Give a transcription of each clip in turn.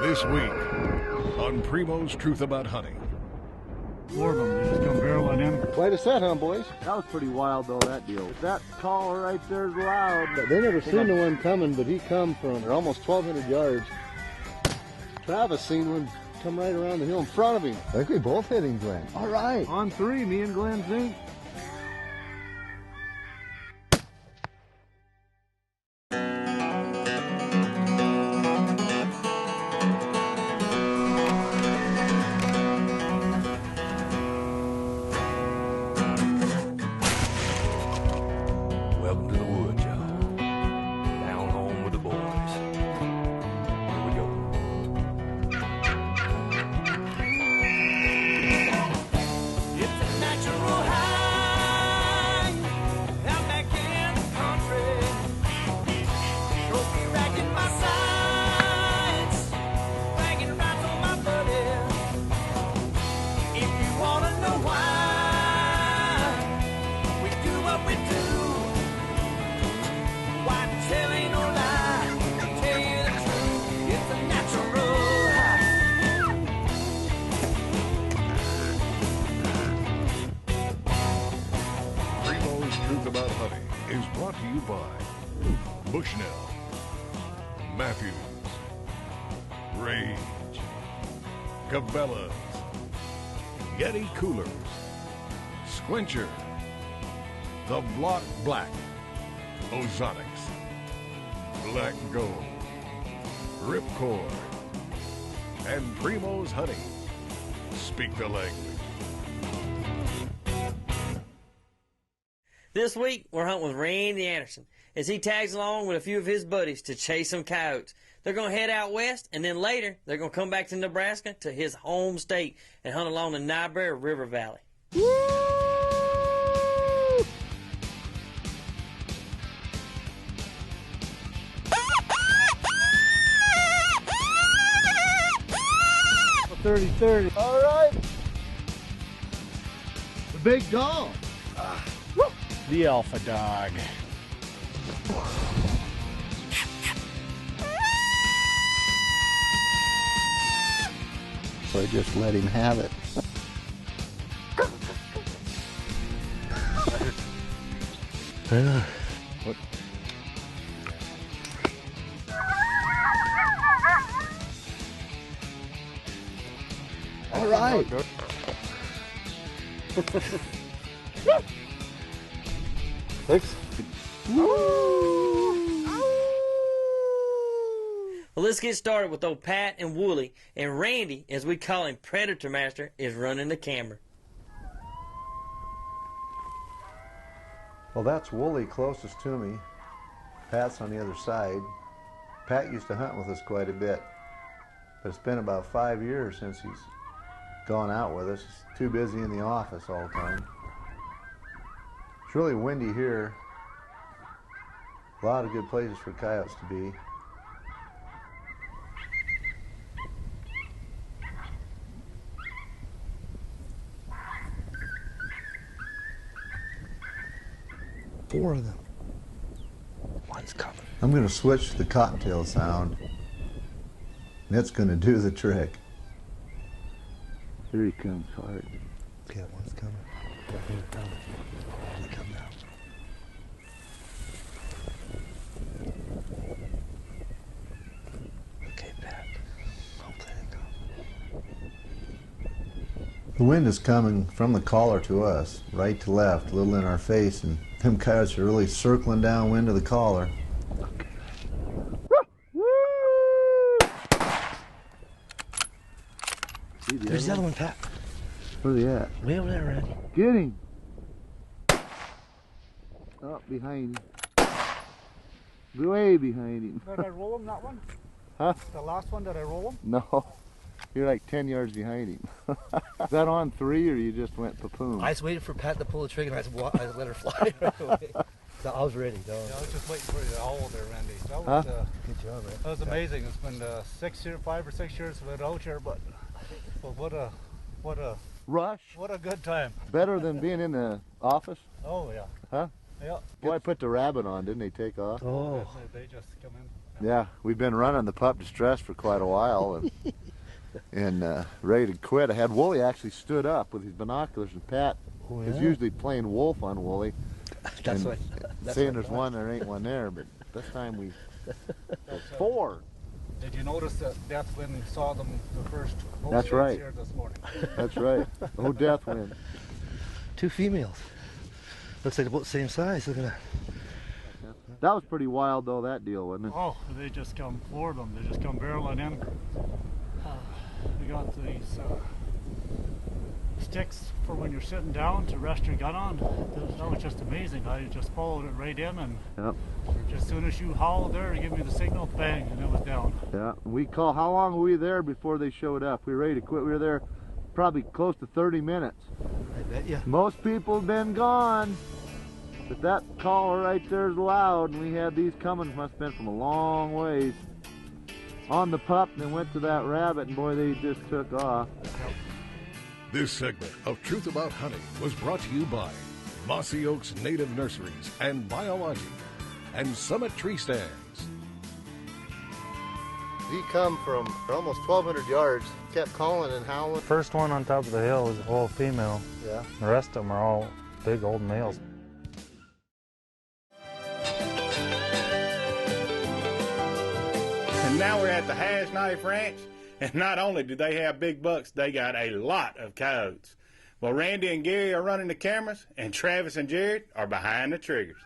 This week on Primo's Truth About Hunting. Four of them, they just come barreling in. Quite a set, huh, boys? That was pretty wild, though, that deal. That call right there's loud. They never seen the one coming, but he come from almost 1,200 yards. Travis seen one come right around the hill in front of him. I think we both hit him, Glenn. All right. On three, me and Glenn Zink. Welcome to the woods, y'all. Down home with the boys. Here we go. It's a natural high out back in the country. Trophy rack in my sights, bragging rights on my buddy. If you wanna know why we do what we do, why tell ain't no lie, tell you the truth, it's a natural high. Primo's Truth About Hunting is brought to you by Bushnell, Matthews, Rage, Cabela's, Yeti Coolers, Squincher, The Block Black, Ozonics, Black Gold, Ripcord, and Primo's Hunting. Speak the language. This week, we're hunting with Randy Anderson as he tags along with a few of his buddies to chase some coyotes. They're going to head out west, and then later, they're going to come back to Nebraska, to his home state, and hunt along the Niobrara River Valley. .30-30. All right. The big dog. The alpha dog. So I just let him have it. What? All right. Thanks. Well, let's get started with old Pat and Wooly, and Randy, as we call him Predator Master, is running the camera. Well, that's Wooly closest to me. Pat's on the other side. Pat used to hunt with us quite a bit, but it's been about 5 years since he's gone out with us. He's too busy in the office all the time. It's really windy here. A lot of good places for coyotes to be. Four of them. One's coming. I'm going to switch the cottontail sound. That's going to do the trick. Here he comes hard. Yeah, one's coming. Here, down. They come down. Okay, Pat. Hopefully they come. The wind is coming from the collar to us, right to left, a little in our face, and them coyotes are really circling downwind of the collar. There's the other one, Pat. Where are they at? Way over there, Randy. Get him. Up behind him. Way behind him. Did I roll him, that one? Huh? The last one, did I roll him? No. You're like 10 yards behind him. Is that on three or you just went papoom? I was waiting for Pat to pull the trigger and I let her fly right away. So I was ready. Yeah, I was just waiting for you to hold there, Randy. That Huh? was, Good job, man. that was amazing. It's been 5 or 6 years without here, but what a good time. Better than being in the office? Oh yeah. Huh? Yeah. Boy, I put the rabbit on, didn't they take off? Oh. They just come in. Yeah, we've been running the pup distress for quite a while and ready to quit. I had Wooly actually stood up with his binoculars, and Pat is usually playing wolf on Wooly. That's and saying there's one, there ain't one there, but this time there's 4. Did you notice that Deathwind saw them the first That's right. here this morning? That's right. Oh, Deathwind. 2 females. Looks like about the same size. Look at that. That was pretty wild though, that deal, wasn't it? Oh, they just come floored them. They just come barreling in. We got these sticks for when you're sitting down to rest your gun on. That was just amazing. I just followed it right in, and as soon as you howled there to give me the signal, bang, and it was down. Yeah, how long were we there before they showed up? We were ready to quit. We were there probably close to 30 minutes. I bet you. Most people have been gone, but that call right there is loud, and we had these coming, must have been from a long ways. On the pup, and then went to that rabbit, and boy, they just took off. This segment of Truth About Hunting was brought to you by Mossy Oaks Native Nurseries and Biology and Summit Tree Stands. He come from almost 1,200 yards, kept calling and howling. First one on top of the hill is all female. Yeah. The rest of them are all big old males. And now we're at the Hash Knife Ranch, and not only do they have big bucks, they got a lot of coyotes. Well, Randy and Gary are running the cameras, and Travis and Jared are behind the triggers.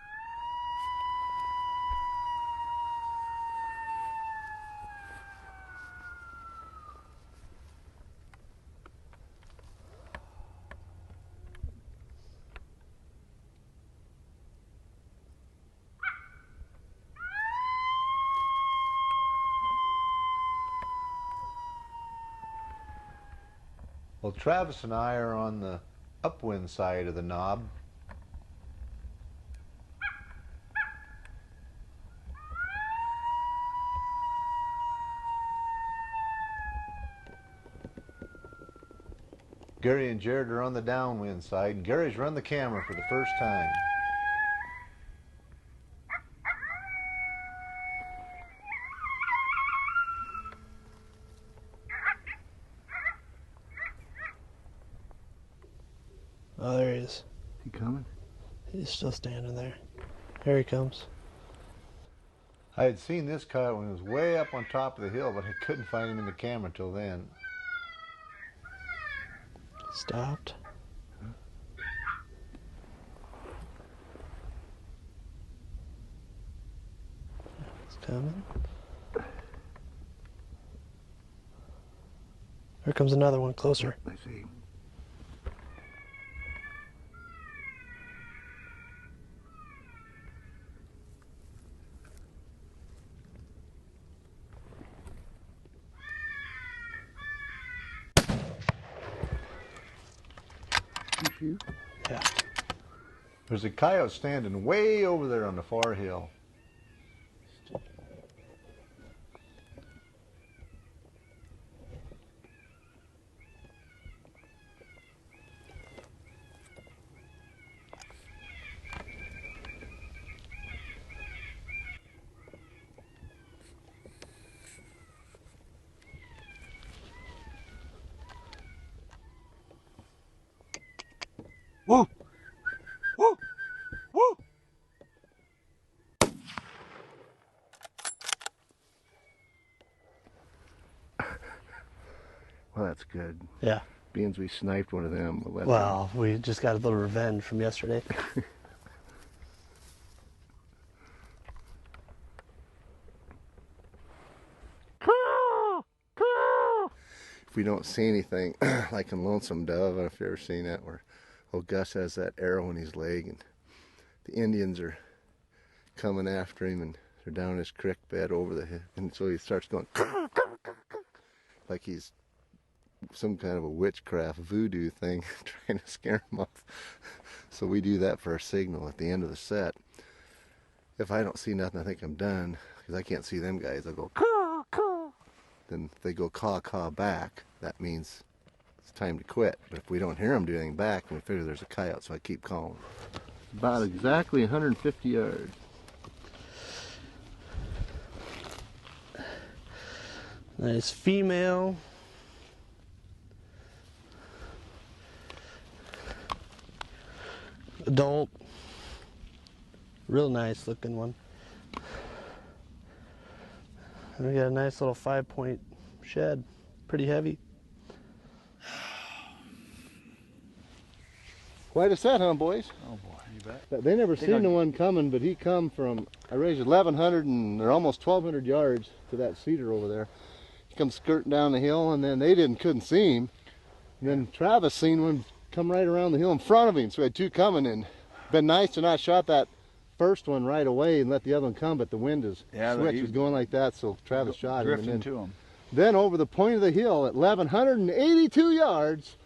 Well, Travis and I are on the upwind side of the knob. Gary and Jared are on the downwind side, and Gary's run the camera for the first time. Oh, there he is. He coming? He's still standing there. Here he comes. I had seen this coyote when he was way up on top of the hill, but I couldn't find him in the camera till then. Stopped. It's coming. Here comes another one closer. I see. Yeah. There's a coyote standing way over there on the far hill. Woo! Woo! Woo! Well, that's good. Yeah. Being we sniped one of them. Well, we just got a little revenge from yesterday. If we don't see anything, like in Lonesome Dove, I don't know if you've ever seen that, where old Gus has that arrow in his leg, and the Indians are coming after him, and they're down his creek bed over the hill, and so he starts going like he's some kind of a witchcraft voodoo thing trying to scare him off. So we do that for our signal at the end of the set. If I don't see nothing, I think I'm done, because I can't see them guys. I'll go caw, caw. Then if they go caw, caw back, that means it's time to quit. But if we don't hear them do anything back, then we figure there's a coyote, so I keep calling. About exactly 150 yards. Nice female. Adult. Real nice looking one. And we got a nice little 5-point shed. Pretty heavy. Quite a set, huh, boys? Oh boy, you bet. They never seen the one coming, but he come from, I raised 1,100 and they're almost 1,200 yards to that cedar over there. He comes skirting down the hill, and then they couldn't see him. And then Travis seen one come right around the hill in front of him, so we had two coming, and been nice to not shot that first one right away and let the other one come, but the wind is switch was going like that, so Travis shot him. Drifting to him. Then over the point of the hill at 1,182 yards,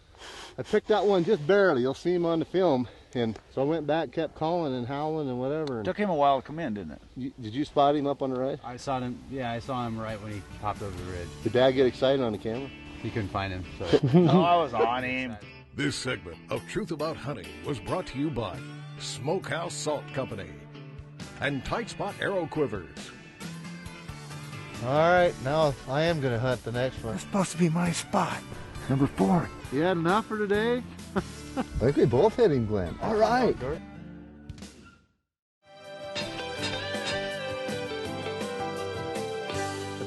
I picked that one just barely. You'll see him on the film. And so I went back, kept calling and howling and whatever. And took him a while to come in, didn't it? Did you spot him up on the right? I saw him. Yeah, I saw him right when he popped over the ridge. Did Dad get excited on the camera? He couldn't find him. So. Oh, I was on him. This segment of Truth About Hunting was brought to you by Smokehouse Salt Company and Tight Spot Arrow Quivers. All right, now I am going to hunt the next one. That's supposed to be my spot. Number 4. You had enough for today? I think we both hit him, Glenn. All right. The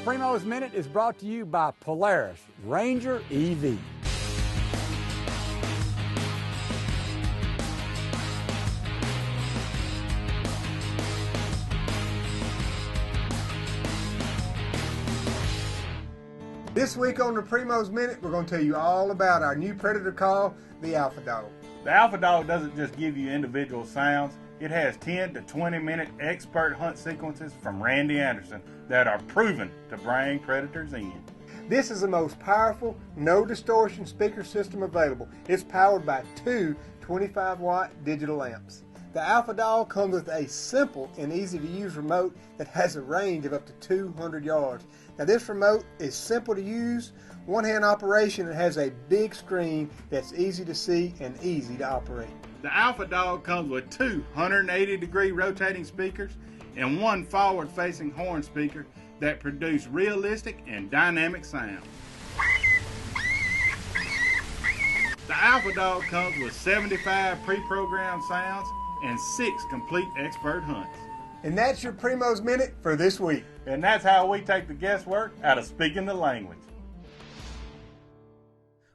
Primos Minute is brought to you by Polaris Ranger EV. This week on the Primos Minute, we're going to tell you all about our new predator call, the Alpha Dog. The Alpha Dog doesn't just give you individual sounds. It has 10 to 20 minute expert hunt sequences from Randy Anderson that are proven to bring predators in. This is the most powerful, no distortion speaker system available. It's powered by 2 25-watt digital lamps. The Alpha Dog comes with a simple and easy to use remote that has a range of up to 200 yards. Now this remote is simple to use, one-hand operation, and has a big screen that's easy to see and easy to operate. The Alpha Dog comes with 2 180-degree rotating speakers and 1 forward-facing horn speaker that produce realistic and dynamic sound. The Alpha Dog comes with 75 pre-programmed sounds and 6 complete expert hunts. And that's your Primos Minute for this week. And that's how we take the guesswork out of speaking the language.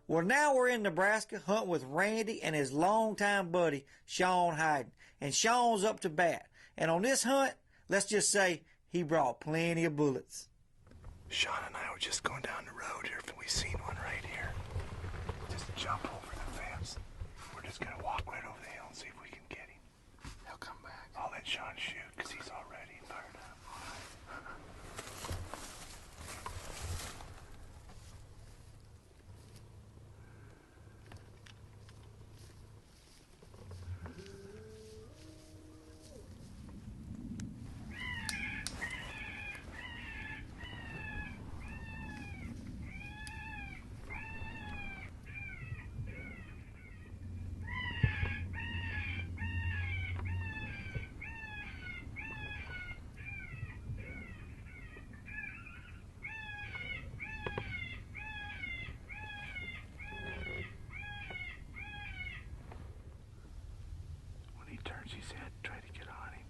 Well, now we're in Nebraska hunting with Randy and his longtime buddy, Sean Hayden. And Sean's up to bat. And on this hunt, let's just say he brought plenty of bullets. Sean and I were just going down the road here, and we seen one right here. Just jump over the fence. We're just going to walk right over the hill and see if we can get him. He'll come back. I'll let Sean shoot because he's already fired up. Turns his head, try to get on him.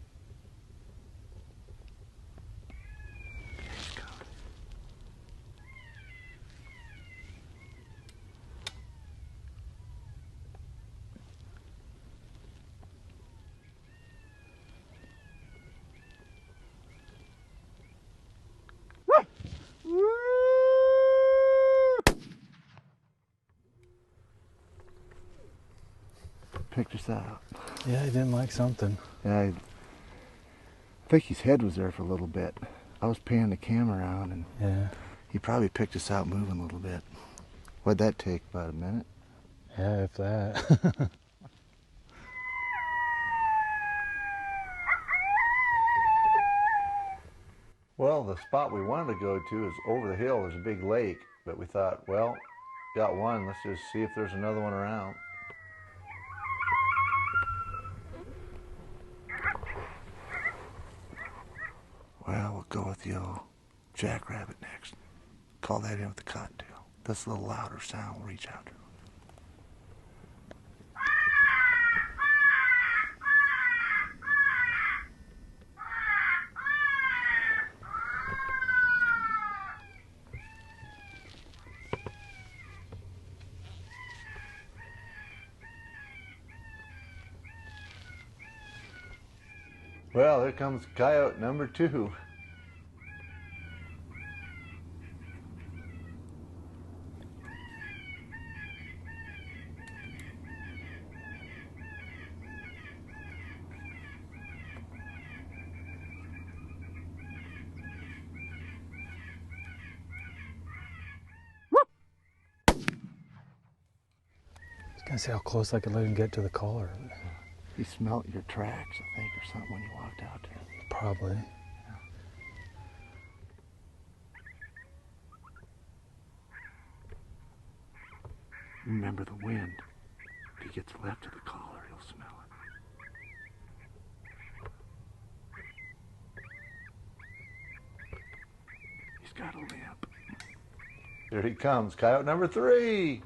He's coming. Picked us out. Yeah, he didn't like something. Yeah, I think his head was there for a little bit. I was panning the camera around, and yeah, he probably picked us out moving a little bit. What'd that take? About a minute? Yeah, if that. Well, the spot we wanted to go to is over the hill. There's a big lake, but we thought, well, got one. Let's just see if there's another one around. Well, we'll go with the old jackrabbit next. Call that in with the cottontail. That's a little louder sound. We'll reach out to him. Well, here comes coyote number 2. I was gonna see how close I could let him get to the collar. He smelt your tracks, I think, or something when you walked out there. Probably. Remember the wind. If he gets left of the collar, he'll smell it. He's got a limp. Here he comes, coyote number 3.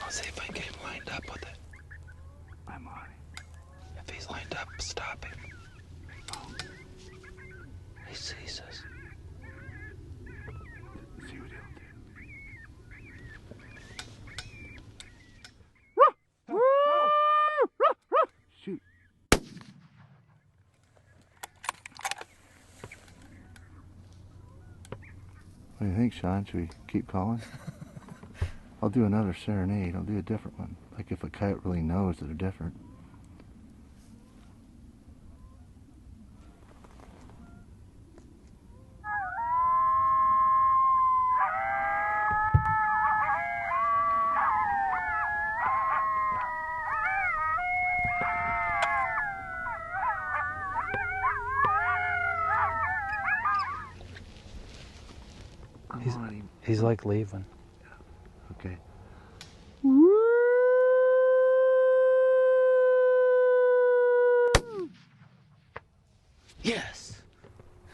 I'll see if I can get him lined up with it. I'm on it. If he's lined up, stop him. Oh. He sees us. See what he'll do. Shoot. What do you think, Sean? Should we keep calling? I'll do another serenade. I'll do a different one. Like if a coyote really knows that they're different. He's like leaving. Okay. Yes.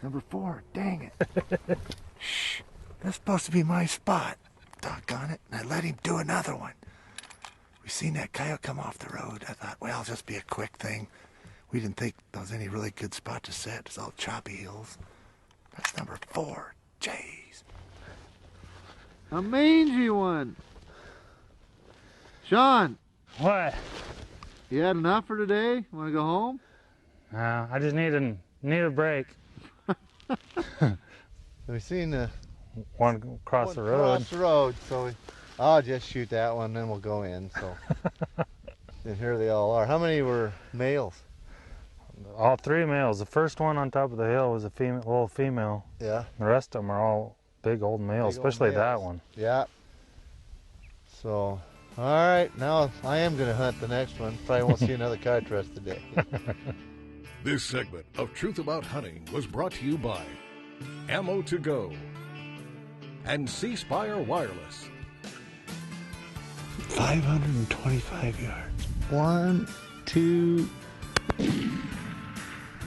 Number 4. Dang it. Shh. That's supposed to be my spot. Doggone it. And I let him do another one. We seen that coyote come off the road. I thought, well, it'll just be a quick thing. We didn't think there was any really good spot to set. It's all choppy hills. That's number 4. Jeez. A mangy one. Sean. What? You had enough for today? Want to go home? I just need a break. We seen the one across the road. Across the road, so I'll just shoot that one, then we'll go in. So, and here they all are. How many were males? All 3 males. The first one on top of the hill was a little female. Yeah. The rest of them are all big old males, especially that one. Yeah. So, all right, now I am going to hunt the next one. Probably won't see another coyote the rest of the day. This segment of Truth About Hunting was brought to you by Ammo to Go and C Spire Wireless. 525 yards. 1, 2.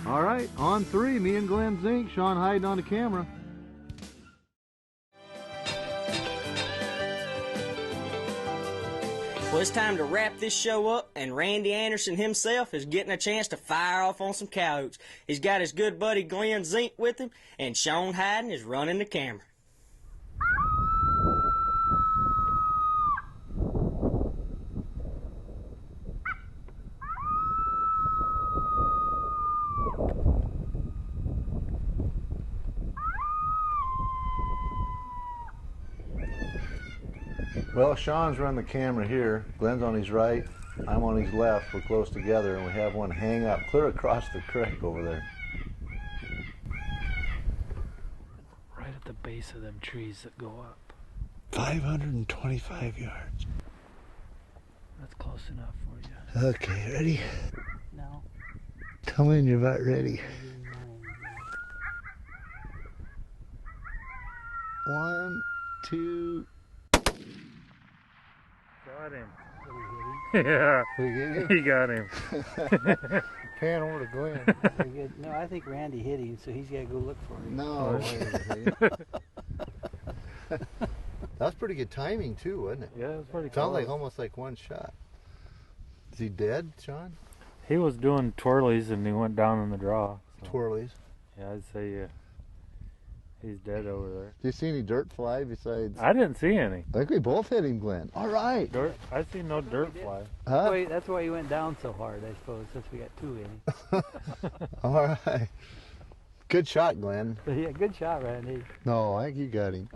All right, on 3, me and Glenn Zink, Sean hiding on the camera. Well, it's time to wrap this show up, and Randy Anderson himself is getting a chance to fire off on some coyotes. He's got his good buddy Glenn Zink with him, and Sean Hayden is running the camera. Well, Sean's running the camera here. Glenn's on his right. I'm on his left. We're close together, and we have one hang up clear across the creek over there. Right at the base of them trees that go up. 525 yards. That's close enough for you. Okay, ready? No. Tell me when you're about ready. 1, 2. Got him. Yeah, You he got him. pan over to Glenn. Very good. No, I think Randy hit him, so he's got to go look for him. No, wait a second. That was pretty good timing too, wasn't it? Yeah, it was pretty Sounded close. like almost like one shot. Is he dead, Sean? He was doing twirlies and he went down in the draw. So. Twirlies. Yeah, I'd say he's dead over there. Do you see any dirt fly besides? I didn't see any. I think we both hit him, Glenn. All right. Dirt? I see no dirt fly. Huh? Wait, that's why he went down so hard, I suppose, since we got two in him. All right. Good shot, Glenn. Yeah, good shot, Randy. No, I think you got him.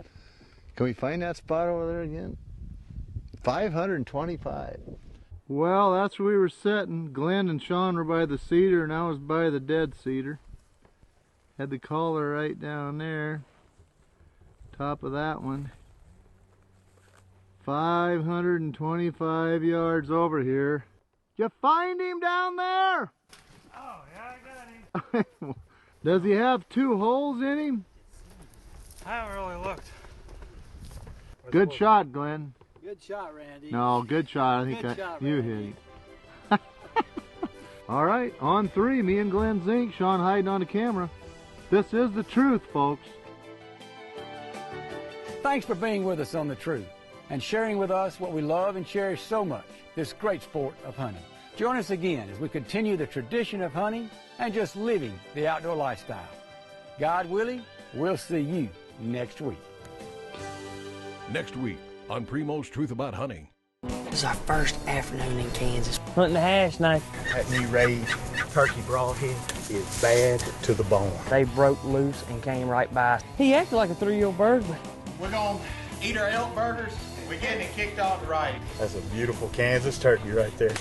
Can we find that spot over there again? 525. Well, that's where we were sitting. Glenn and Sean were by the cedar, and I was by the dead cedar. Had the collar right down there. Top of that one. 525 yards over here. You find him down there? Oh, yeah, I got him. Does he have 2 holes in him? I haven't really looked. Good shot, Glenn. Good shot, Randy. No, good shot. I think you hit him. All right, on 3, me and Glenn Zink, Sean hiding on the camera. This is the truth, folks. Thanks for being with us on The Truth and sharing with us what we love and cherish so much, this great sport of hunting. Join us again as we continue the tradition of hunting and just living the outdoor lifestyle. God willing, we'll see you next week. Next week on Primos Truth About Hunting. This is our first afternoon in Kansas. Hunting the hash knife. That new raised turkey broadhead is bad to the bone. They broke loose and came right by. He acted like a 3-year-old bird, but We're going to eat our elk burgers. We're getting it kicked off right. That's a beautiful Kansas turkey right there.